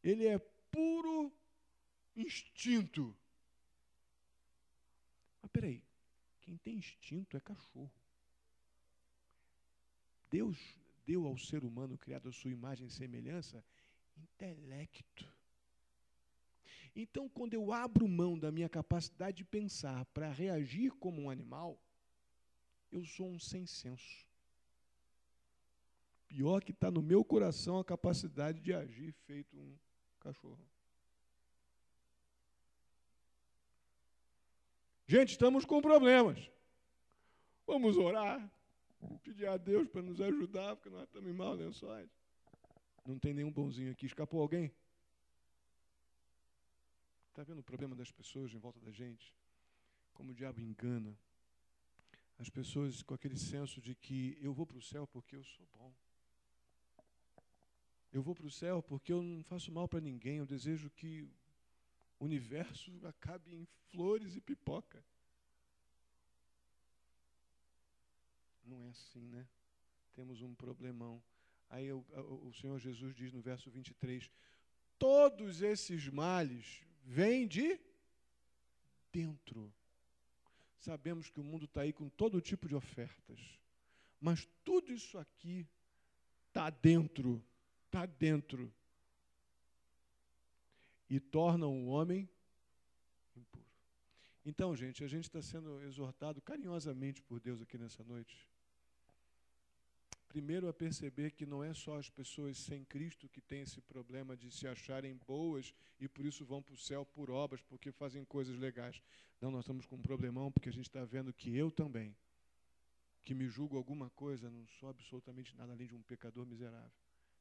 Ele é puro instinto. Mas peraí, quem tem instinto é cachorro. Deus deu ao ser humano, criado à sua imagem e semelhança, intelecto. Então, quando eu abro mão da minha capacidade de pensar para reagir como um animal, eu sou um sem senso. Pior que está no meu coração a capacidade de agir feito um cachorro. Gente, estamos com problemas. Vamos orar. Pedir a Deus para nos ajudar, porque nós estamos em maus lençóis. Não tem nenhum bonzinho aqui. Escapou alguém? Está vendo o problema das pessoas em volta da gente? Como o diabo engana. As pessoas com aquele senso de que eu vou para o céu porque eu sou bom. Eu vou para o céu porque eu não faço mal para ninguém. Eu desejo que o universo acabe em flores e pipoca. Não é assim, né? Temos um problemão. Aí o Senhor Jesus diz no verso 23, todos esses males vêm de dentro. Sabemos que o mundo está aí com todo tipo de ofertas, mas tudo isso aqui está dentro, e tornam o homem impuro. Então, gente, a gente está sendo exortado carinhosamente por Deus aqui nessa noite. Primeiro, a perceber que não é só as pessoas sem Cristo que têm esse problema de se acharem boas e por isso vão para o céu por obras, porque fazem coisas legais. Não, nós estamos com um problemão porque a gente está vendo que eu também, que me julgo alguma coisa, não sou absolutamente nada além de um pecador miserável,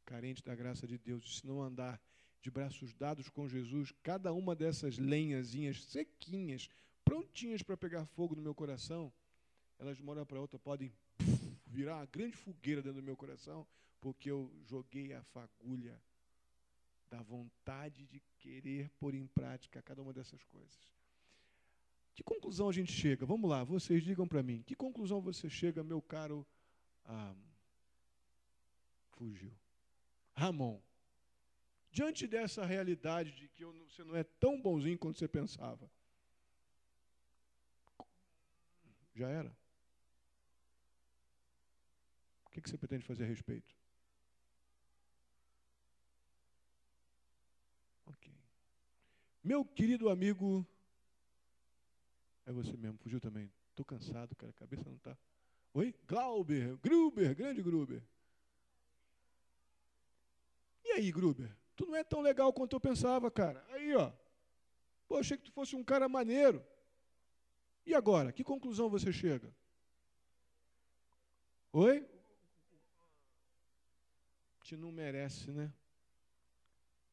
carente da graça de Deus. E se não andar de braços dados com Jesus, cada uma dessas lenhazinhas sequinhas, prontinhas para pegar fogo no meu coração, elas de uma hora para outra podem virar uma grande fogueira dentro do meu coração, porque eu joguei a fagulha da vontade de querer pôr em prática cada uma dessas coisas. Que conclusão a gente chega? Vamos lá, vocês digam para mim. Que conclusão você chega, meu caro... fugiu. Ramon. Diante dessa realidade de que você não é tão bonzinho quanto você pensava. Já era? O que você pretende fazer a respeito? Ok. Meu querido amigo... É você mesmo, fugiu também. Estou cansado, cara, a cabeça não está... Oi? Gruber, grande Gruber. E aí, Gruber? Tu não é tão legal quanto eu pensava, cara. Aí, ó. Pô, achei que tu fosse um cara maneiro. E agora? Que conclusão você chega? Oi? Te não merece, né?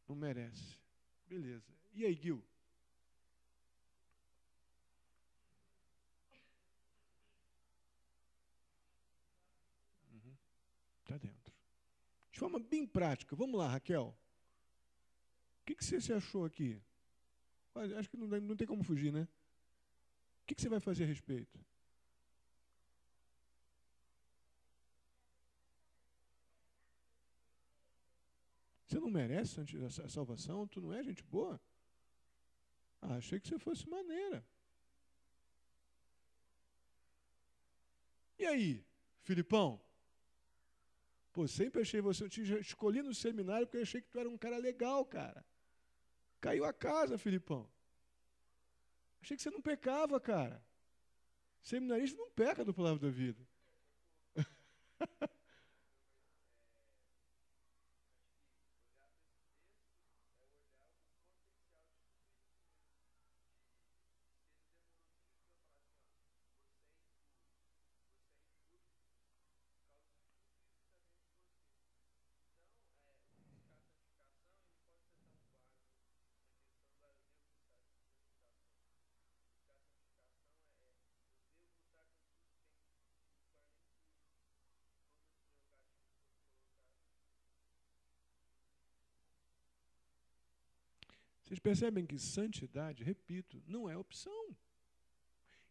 Não merece. Beleza. E aí, Gil? Está dentro. De forma bem prática. Vamos lá, Raquel. O que você achou aqui? Acho que não tem como fugir, né? O que você vai fazer a respeito? Você não merece a salvação? Tu não é gente boa? Ah, achei que você fosse maneira. E aí, Filipão? Pô, sempre achei você, eu te escolhi no seminário porque eu achei que tu era um cara legal, cara. Caiu a casa, Filipão. Achei que você não pecava, cara. Seminarista não peca do Palavra da Vida. Vocês percebem que santidade, repito, não é opção.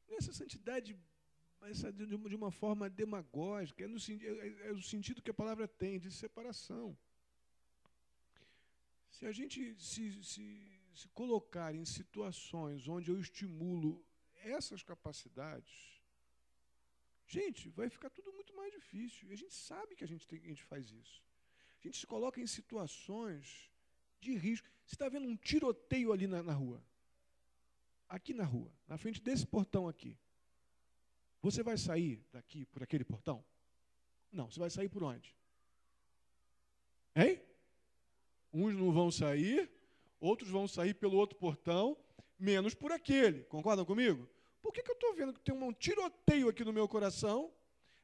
Essa santidade de uma forma demagógica, é o sentido que a palavra tem, de separação. Se a gente se colocar em situações onde eu estimulo essas capacidades, gente, vai ficar tudo muito mais difícil. E a gente sabe que a gente faz isso. A gente se coloca em situações de risco. Você está vendo um tiroteio ali na rua. Aqui na rua, na frente desse portão aqui. Você vai sair daqui por aquele portão? Não, você vai sair por onde? Hein? Uns não vão sair, outros vão sair pelo outro portão, menos por aquele. Concordam comigo? Por que eu estou vendo que tem um tiroteio aqui no meu coração?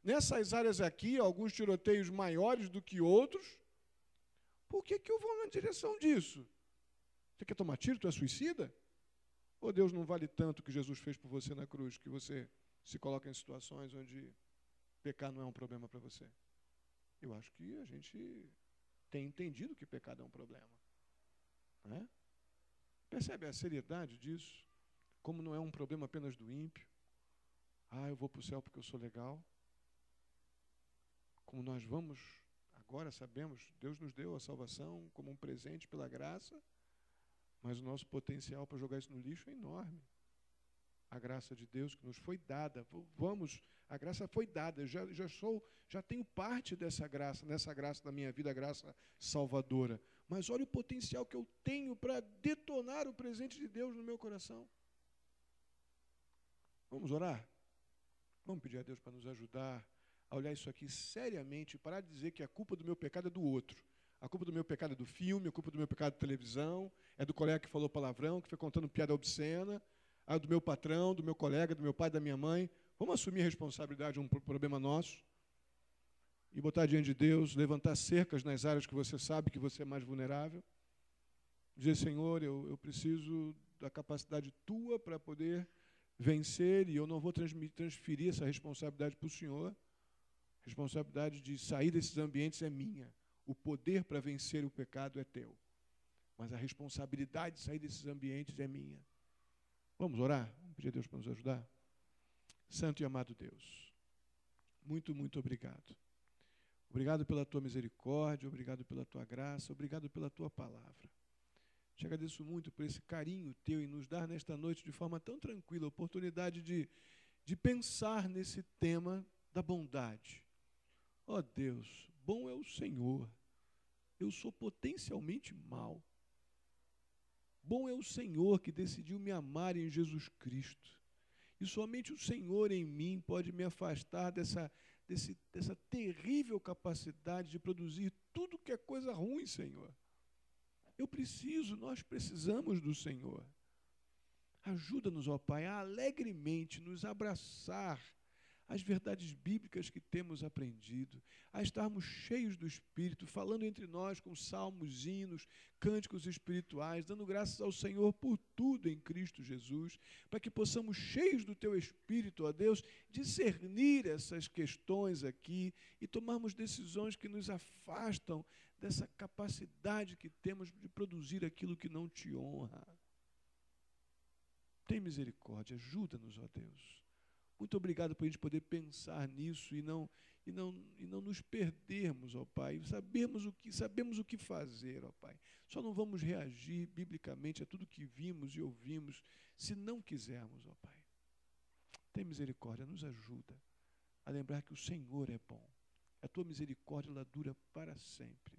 Nessas áreas aqui, alguns tiroteios maiores do que outros. Por que eu vou na direção disso? Você quer tomar tiro? Tu é suicida? Ou Deus não vale tanto o que Jesus fez por você na cruz, que você se coloca em situações onde pecar não é um problema para você? Eu acho que a gente tem entendido que pecado é um problema. Né? Percebe a seriedade disso? Como não é um problema apenas do ímpio. Eu vou para o céu porque eu sou legal. Como nós vamos, agora sabemos, Deus nos deu a salvação como um presente pela graça, mas o nosso potencial para jogar isso no lixo é enorme. A graça de Deus que nos foi dada, a graça foi dada, eu já tenho parte dessa graça, nessa graça da minha vida, a graça salvadora. Mas olha o potencial que eu tenho para detonar o presente de Deus no meu coração. Vamos orar? Vamos pedir a Deus para nos ajudar a olhar isso aqui seriamente, parar de dizer que a culpa do meu pecado é do outro. A culpa do meu pecado é do filme, a culpa do meu pecado é da televisão, é do colega que falou palavrão, que foi contando piada obscena, do meu patrão, do meu colega, do meu pai, da minha mãe. Vamos assumir a responsabilidade de um problema nosso e botar diante de Deus, levantar cercas nas áreas que você sabe que você é mais vulnerável. Dizer, Senhor, eu preciso da capacidade Tua para poder vencer e eu não vou transferir essa responsabilidade para o Senhor. A responsabilidade de sair desses ambientes é minha. O poder para vencer o pecado é Teu. Mas a responsabilidade de sair desses ambientes é minha. Vamos orar? Vamos pedir a Deus para nos ajudar? Santo e amado Deus, muito, muito obrigado. Obrigado pela Tua misericórdia, obrigado pela Tua graça, obrigado pela Tua palavra. Te agradeço muito por esse carinho Teu em nos dar nesta noite de forma tão tranquila a oportunidade de pensar nesse tema da bondade. Ó Deus, bom é o Senhor. Eu sou potencialmente mau. Bom é o Senhor que decidiu me amar em Jesus Cristo. E somente o Senhor em mim pode me afastar dessa terrível capacidade de produzir tudo que é coisa ruim, Senhor. Nós precisamos do Senhor. Ajuda-nos, ó Pai, a alegremente nos abraçar as verdades bíblicas que temos aprendido, a estarmos cheios do Espírito, falando entre nós com salmos, hinos, cânticos espirituais, dando graças ao Senhor por tudo em Cristo Jesus, para que possamos, cheios do Teu Espírito, ó Deus, discernir essas questões aqui e tomarmos decisões que nos afastam dessa capacidade que temos de produzir aquilo que não Te honra. Tem misericórdia, ajuda-nos, ó Deus. Muito obrigado por a gente poder pensar nisso e não nos perdermos, ó Pai. Sabemos o que fazer, ó Pai. Só não vamos reagir biblicamente a tudo que vimos e ouvimos se não quisermos, ó Pai. Tem misericórdia, nos ajuda a lembrar que o Senhor é bom. A Tua misericórdia, ela dura para sempre.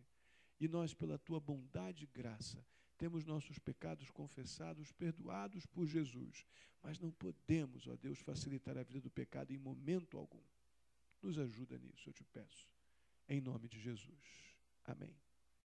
E nós, pela Tua bondade e graça, temos nossos pecados confessados, perdoados por Jesus. Mas não podemos, ó Deus, facilitar a vida do pecado em momento algum. Nos ajuda nisso, eu te peço. Em nome de Jesus. Amém.